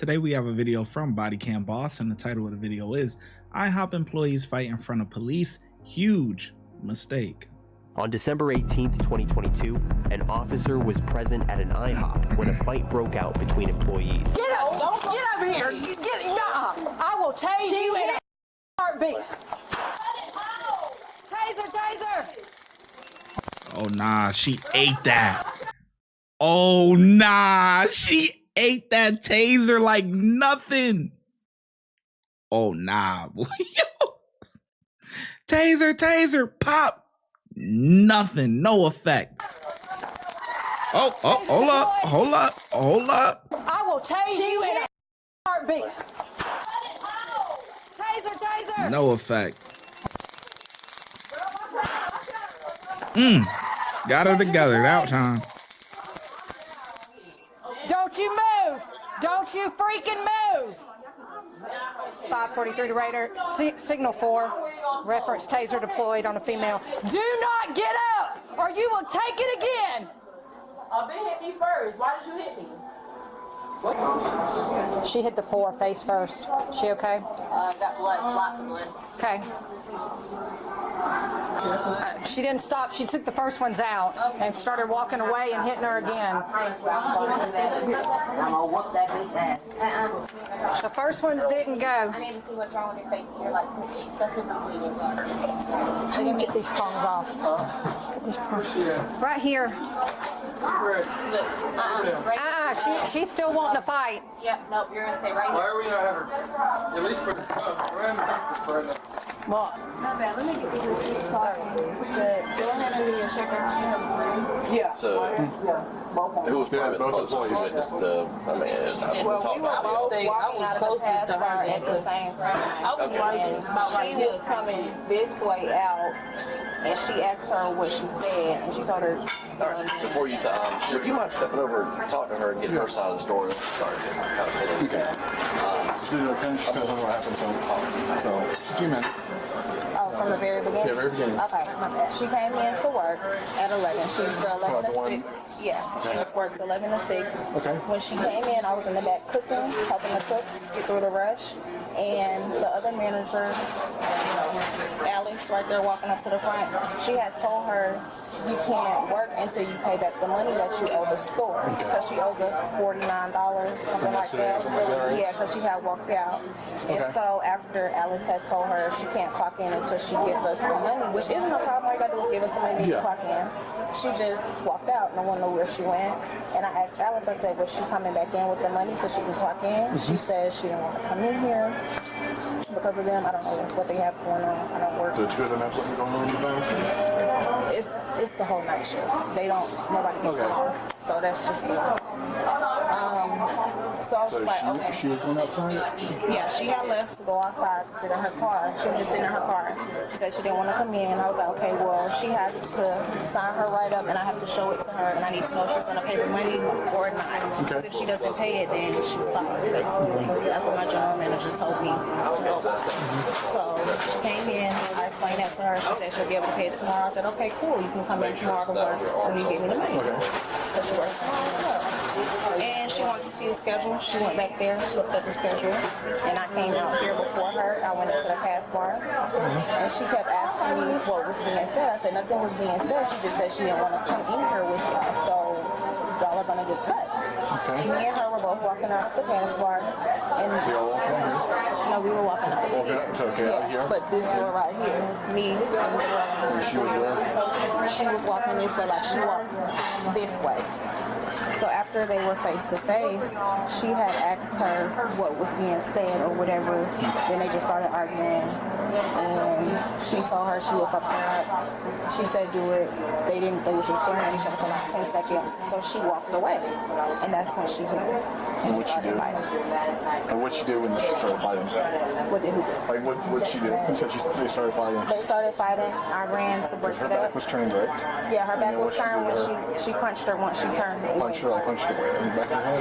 Today we have a video from Body Cam Boss, and the title of the video is IHOP employees fight in front of police, huge mistake. On December 18th, 2022, an officer was present at an IHOP when a fight broke out between employees. Get up! Don't get over here! Nah! I will tase you in a heartbeat! Taser! Oh nah, she ate that. Oh nah, she ate that taser like nothing. Oh nah, boy. Taser, pop. Nothing, no effect. Oh, hold up. I will tase you in a heartbeat! Taser! No effect. Got her together that time. Don't you move! Don't you freaking move! 543 to radar, signal 4, reference taser deployed on a female. Do not get up, or you will take it again! Ben hit me first. Why did you hit me? She hit the 4 face first. She okay? Got blood, lots of blood. Okay. She didn't stop. She took the first ones out and started walking away and hitting her again. I'm gonna whoop that bitch ass. The first ones didn't go. I need to see what's wrong with your face. You're like excessively bleeding. Let me get these prongs off. Get these prongs. Right here. She's still wanting to fight. Yep, nope, you're gonna stay right here. Why are we not having her? At least put the Well, Not bad. Let me get these receipts. Sorry. Go ahead and do your checker. Yeah. So, who was probably the closest to witness to, Well, we were both walking out of the pass bar at the same time. She was coming this way out, and she asked her what she said, and she told her. all right, before you say, would you mind stepping over and talk to her and get her side of the story? Sorry, kind of Okay. She did finish telling her what happened, so she came in. Oh, from the very beginning? Yeah, very beginning. Okay, my bad. She came in to work at 11. She's the 11 to 6. Yeah, she works 11 to 6. Okay. When she came in, I was in the back cooking, helping the cooks get through the rush. And the other manager, Alice, right there walking up to the front, she had told her, you can't work until you pay back the money that you owe the store. Because she owes us $49, something like that. Yeah, because she had walked out. And so after Alice had told her she can't clock in until she gives us the money, which isn't a problem, all you gotta do is give us the money to clock in. She just walked out, no one knew where she went. And I asked Alice, I said, was she coming back in with the money so she can clock in? She said she didn't want to come in here because of them. I don't know what they have going on. I don't work. The two of them have something going on in the back? It's the whole night shift. Nobody gets along. So that's just a lot. So I was just like, okay. She was going outside? Yeah, she had left to go outside to sit in her car. She was just sitting in her car. She said she didn't want to come in. I was like, okay, well, she has to sign her write-up, and I have to show it to her, and I need to know if she's going to pay the money or not. Because if she doesn't pay it, then she's fired, basically. That's what my general manager told me to go by. So she came in. I explained that to her. She said she'll be able to pay it tomorrow. I said, okay, cool. You can come in tomorrow to work when you give me the money. So she works tomorrow. And she wanted to see the schedule. She went back there, she looked at the schedule, and I came out here before her. I went into the pass bar, and she kept asking me what was being said. I said nothing was being said. She just said she didn't want to come in here with y'all, so y'all are gonna get cut. Me and her were both walking out the pass bar, and no, we were walking out. Here? But this door right here, me and the She was there? she was walking this way, like she walked this way. So after they were face to face, she had asked her what was being said or whatever. Then they just started arguing, and she told her she would fuck her up. She said do it. They was just staring at each other for like 10 seconds. So she walked away, and that's when she hit her. And what'd she do? And what'd she do when she started fighting? What did who do? Like what'd she do? You said they started fighting. They started fighting. I ran to break Her it up. back was turned, right? Yeah, her back was turned when she punched her once she turned. Punched her in the back of the head?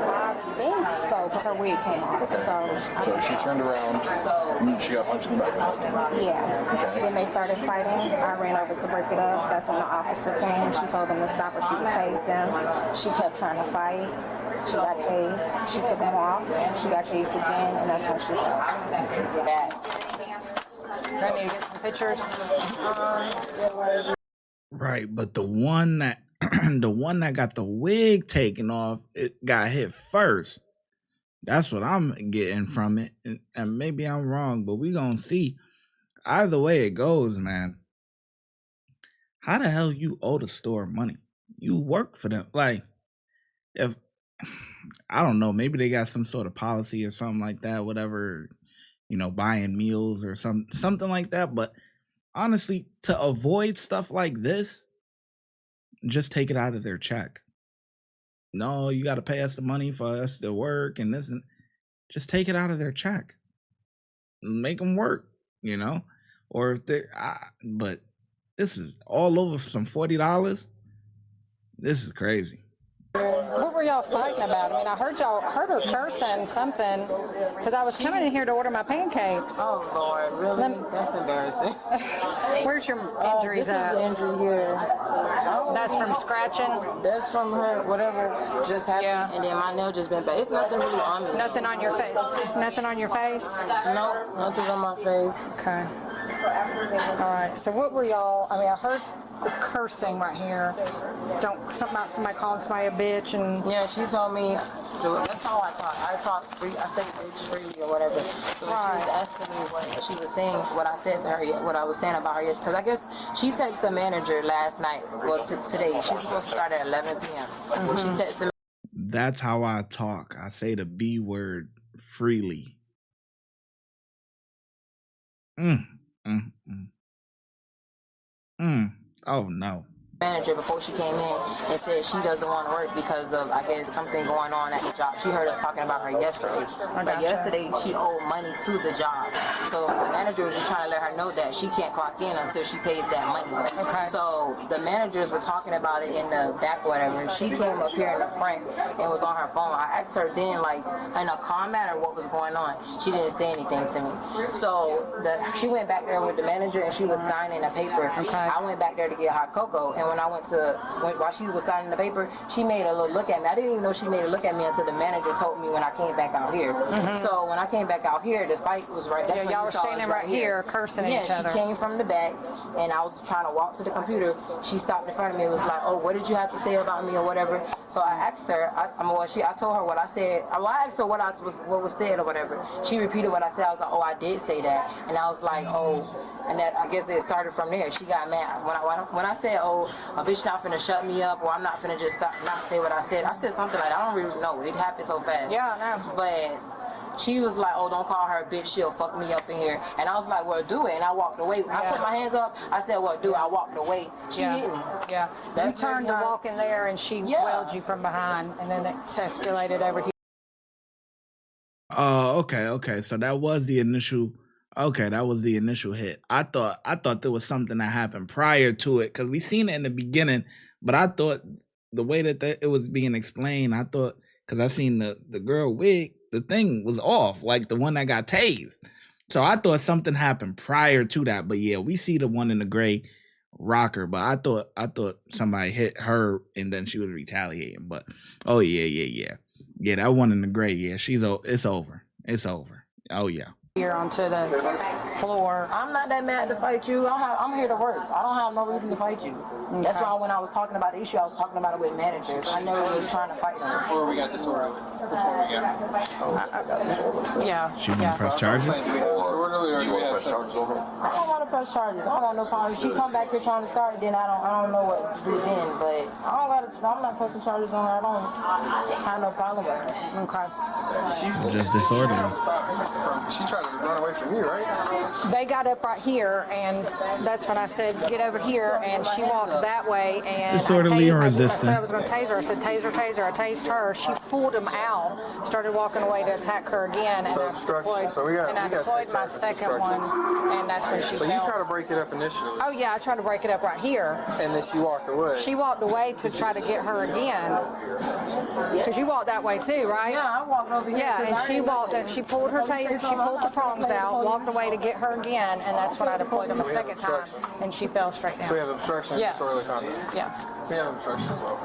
I think so, because her wig came off. Okay. So she turned around and she got punched in the back of the head? Yeah. Okay. Then they started fighting. I ran over to break it up. That's when the officer came. She told them to stop or she would tase them. She kept trying to fight. She got tased. She took them off. She got tased again, and that's when she fell. Bad. I need to get some pictures. Right, but the one that the one that got the wig taken off, it got hit first. That's what I'm getting from it. And maybe I'm wrong, but we gonna see. Either way it goes, man. How the hell you owe the store money? You work for them. Like, if I don't know, maybe they got some sort of policy or something like that, whatever, buying meals or something like that. But honestly, to avoid stuff like this, just take it out of their check. No, you got to pay us the money for us to work and this, and just take it out of their check. Make them work, or if they, but this is all over some $40. This is crazy. What were y'all fighting about? I mean, I heard her cursing something because I was coming in here to order my pancakes. Oh Lord, really? That's embarrassing. Where's your injuries this at? Is the injury here. That's from scratching? That's from her, whatever just happened. Yeah. And then my nail just been bad. It's nothing really on me. Nothing on your face? Nothing on your face? No, nothing on my face. Okay. All right. So what were y'all? I mean, I heard the cursing right here. Something about somebody calling somebody a bitch and. Yeah, she told me. That's how I talk. I talk free. I say freely or whatever. So when she was asking me what she was saying, what I said to her, what I was saying about her, because I guess she texted the manager last night. Well, today she's supposed to start at 11 p.m. She texted. That's how I talk. I say the B word freely. Oh no. Manager before she came in and said she doesn't want to work because of, I guess, something going on at the job. She heard us talking about her yesterday. But yesterday she owed money to the job. So the manager was just trying to let her know that she can't clock in until she pays that money. Okay. So the managers were talking about it in the back or whatever, and she came up here in the front and was on her phone. I asked her then, like, in a calm manner what was going on. She didn't say anything to me. So she went back there with the manager and she was signing a paper. Okay. I went back there to get hot cocoa, and when I went to, while she was signing the paper, she made a little look at me. I didn't even know she made a look at me until the manager told me when I came back out here. So when I came back out here, the fight was right. That's when y'all you were saw standing us right here cursing at each other. Yeah, she came from the back, and I was trying to walk to the computer. She stopped in front of me and was like, "Oh, what did you have to say about me or whatever?" So I asked her. I told her what I said. Well, I asked her what was said or whatever. She repeated what I said. I was like, "Oh, I did say that," and I was like, "Oh." And that, I guess it started from there. She got mad. When I said, "Oh, a bitch not finna shut me up," or "I'm not finna just stop, not say what I said," I said something like that. I don't really know. It happened so fast. Yeah, I know. But she was like, "Oh, don't call her a bitch. She'll fuck me up in here." And I was like, "Well, do it." And I walked away. I put my hands up. I said, "Well, do it." I walked away. She hit me. Yeah. You turned to walk in there, and she welled you from behind, and then it escalated over here. Okay. So that was the initial. Okay, that was the initial hit. I thought there was something that happened prior to it because we seen it in the beginning, but I thought the way that it was being explained, I thought because I seen the girl wig, the thing was off, like the one that got tased. So I thought something happened prior to that. But yeah, we see the one in the gray rocker. But I thought somebody hit her and then she was retaliating. But oh yeah, that one in the gray. Yeah, it's over. Oh yeah. Here onto the floor. I'm not that mad to fight you. I'm here to work. I don't have no reason to fight you. Okay. That's why when I was talking about the issue, I was talking about it with managers. I never was trying to fight them. Where we got this order? Which one we got? Yeah. She want to press charges? You want to press charges over? I don't want to press charges. I don't got no problem. She come back here trying to start, then I don't know what to do then. But I'm not pressing charges on her. I don't have no problem with her. Okay. Just disorderly. She tried to run away from you, right? They got up right here, and that's when I said, "Get over here," and she walked that way, and disorderly or I resistant. said I was going to tase her. I said, "Taser, taser." I tased her. She pulled him out, started walking away to attack her again, and So I obstruction. deployed, So we got my second one, and that's when she So fell. you try to break it up initially. Oh yeah, I tried to break it up right here. And then she walked away. She walked away to try to get her again, because you walked that way too, right? Yeah, I walked over here. Yeah, and she walked, and she pulled her taser, she pulled the prongs out, walked away to get her again, and that's when I deployed them a second time, and she fell straight down. So we have obstruction and Yeah. disorderly conduct. Yeah. We have obstruction as well.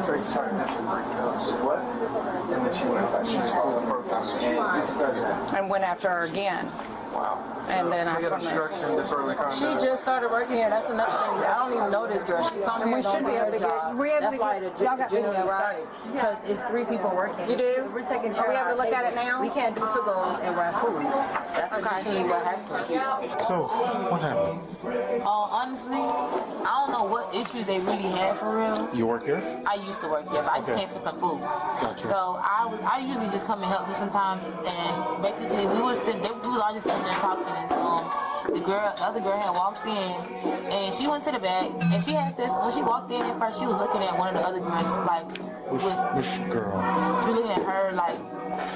Tracy started mentioning what? And then she went back. She just broke down. And went after her again. Wow. And then I got was obstruction, disorderly conduct. She just started working here. That's another thing. I don't even know this girl. She come here we and don't should do be able her to get- job. we're able That's to why get- the y'all got generally video, right? started. Because it's 3 people working. You do? We're taking care Are we of able to our look at it tables. now? We can't do to-goes and run food. That's Okay. usually what happens. So, what happened? Honestly, I don't know what issues they really had for real. You work here? I used to work here, but I just Okay. came for some food. Gotcha. So I usually just come and help them sometimes, and basically we was all just sitting there talking, and the other girl had walked in, and she went to the back, and she had said when she walked in at first, she was looking at one of the other girls like Which girl? she was looking at her like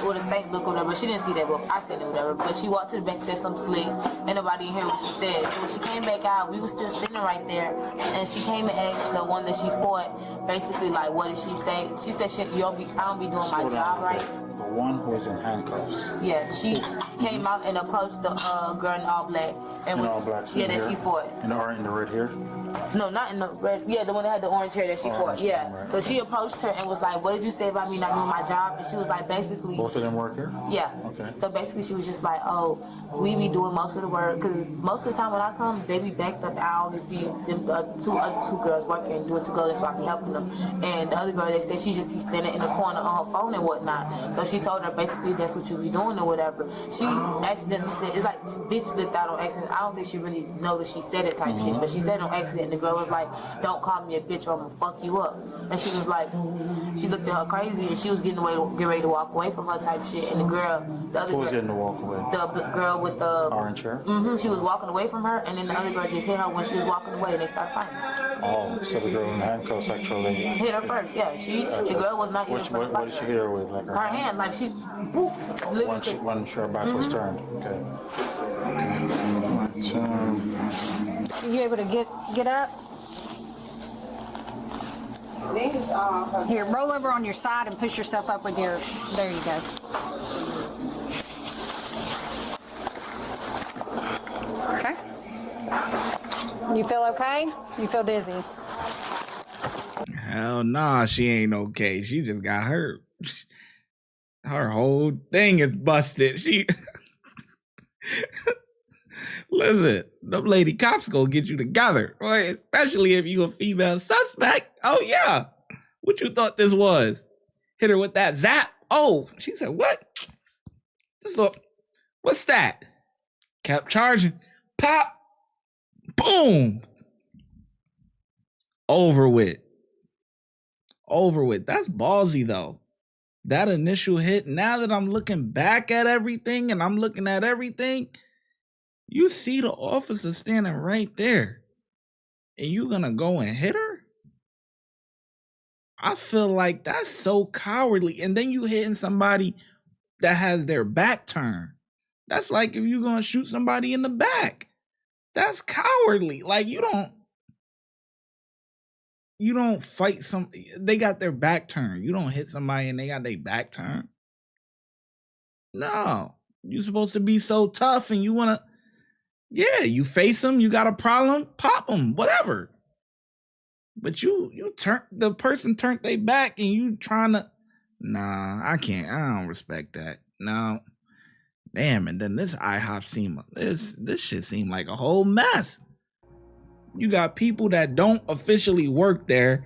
with a stank look or whatever. She didn't see that, but I seen it or whatever. But she walked to the back, said something slick, and nobody heard what she said. So when she came back out, we was still sitting right there, and she came and asked the one that she fought, basically like, what did she say? She said, I don't be doing my job right. The one who is in handcuffs. Yeah, she came out and approached the girl in all black, and In all black, yeah, that here? she fought. In the red hair? No, not in the red. Yeah, the one that had the orange hair that she fought. Yeah. right. So she approached her and was like, "What did you say about me not doing my job?" And she was like, basically, Both of them work here? yeah. Okay. So basically, she was just like, "Oh, we be doing most of the work because most of the time when I come, they be backed up. I only see them the other two girls working and doing to go. That's why I be helping them. And the other girl, they said she just be standing in the corner on her phone and whatnot. So she told her basically that's what you be doing or whatever. She accidentally said it's like bitch slipped out on accident. I don't think she really noticed she said it type shit, but she said it on accident. And the girl was like, "Don't call me a bitch or I'm gonna fuck you up." And she was like, she looked at her crazy and she was getting ready to walk away from her type shit. And the other Who was girl, getting to walk away? the girl with the Orange hair? she was walking away from her, and then the other girl just hit her when she was walking away, and they started fighting. Oh, so the girl in handcuffs actually. Hit her first, yeah. The girl was not even for the What fight. did she hit her with? Like Her hand, like she, boop, literally. One her back was turned. Okay. You able to get up? Here, roll over on your side and push yourself up with your. There you go. Okay. You feel okay? You feel dizzy? Hell nah, she ain't okay. She just got hurt. Her whole thing is busted. She listen, them lady cops gonna get you together, right? Especially if you a female suspect. Oh yeah. What you thought this was? Hit her with that zap. Oh, she said, what? What's that? Kept charging. Pop. Boom. Over with. That's ballsy though. That initial hit, now that I'm looking back at everything and I'm looking at everything, you see the officer standing right there. And you gonna go and hit her? I feel like that's so cowardly. And then you hitting somebody that has their back turned. That's like if you're gonna shoot somebody in the back. That's cowardly. Like you don't fight they got their back turned. You don't hit somebody and they got their back turned. No. You're supposed to be so tough and you wanna, yeah, you face them, you got a problem, pop them, whatever. But the person turned their back and you trying to, nah, I don't respect that. No. Damn, and then this IHOP this shit seemed like a whole mess. You got people that don't officially work there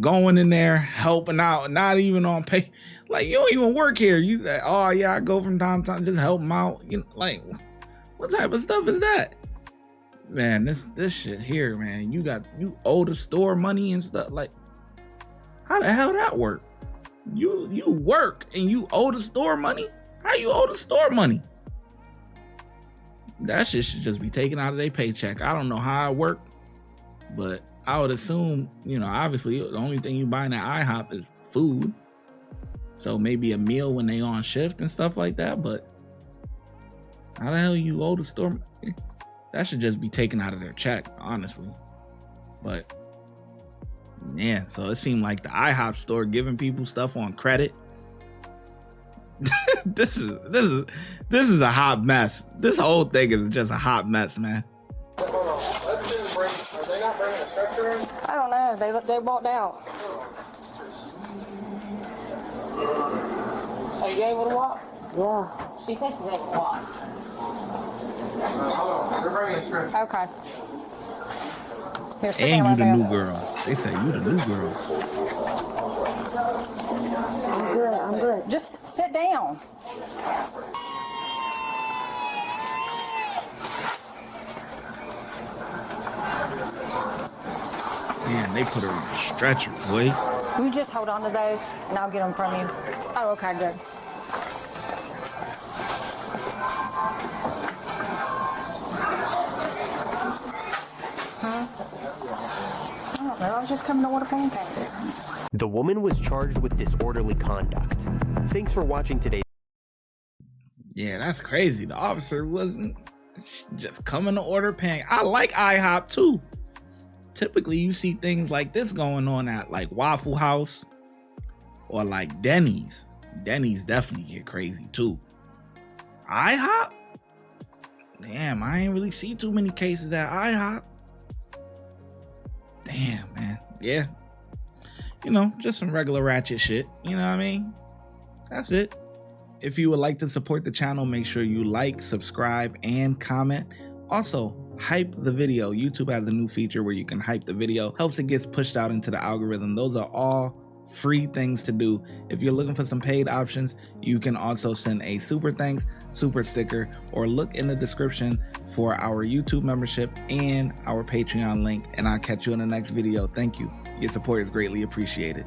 going in there, helping out, not even on pay. Like, you don't even work here. You say, oh yeah, I go from time to time, just help them out. You know, like, what type of stuff is that? Man, this shit here, man. You owe the store money and stuff. Like, how the hell that work? You work and you owe the store money? How you owe the store money? That shit should just be taken out of their paycheck. I don't know how it worked, but I would assume, obviously the only thing you buy in at IHOP is food. So maybe a meal when they on shift and stuff like that, but how the hell you owe the store money? That should just be taken out of their check, honestly. But yeah, so it seemed like the IHOP store giving people stuff on credit. This is a hot mess. This whole thing is just a hot mess, man. I don't know. They walked out. Are you able to walk? Yeah. She said she's able to walk. Okay. Here, sit And down you right the there. new girl. They say you the new girl. I'm good. Just sit down. Man, they put her on a stretcher, boy. You just hold on to those, and I'll get them from you. Oh, okay, good. I don't know. I was just coming to order pancakes. The woman was charged with disorderly conduct. Thanks for watching today. Yeah, that's crazy. The officer wasn't just coming to order I like IHOP too. Typically, you see things like this going on at like Waffle House or like Denny's. Denny's definitely get crazy too. IHOP? Damn, I ain't really see too many cases at IHOP. Damn, man. Yeah. You know, just some regular ratchet shit. You know what I mean? That's it. If you would like to support the channel, make sure you like, subscribe, and comment. Also, hype the video. YouTube has a new feature where you can hype the video. Helps it gets pushed out into the algorithm. Those are all free things to do. If you're looking for some paid options, you can also send a super thanks, super sticker, or look in the description for our YouTube membership and our Patreon link. And I'll catch you in the next video. Thank you. Your support is greatly appreciated.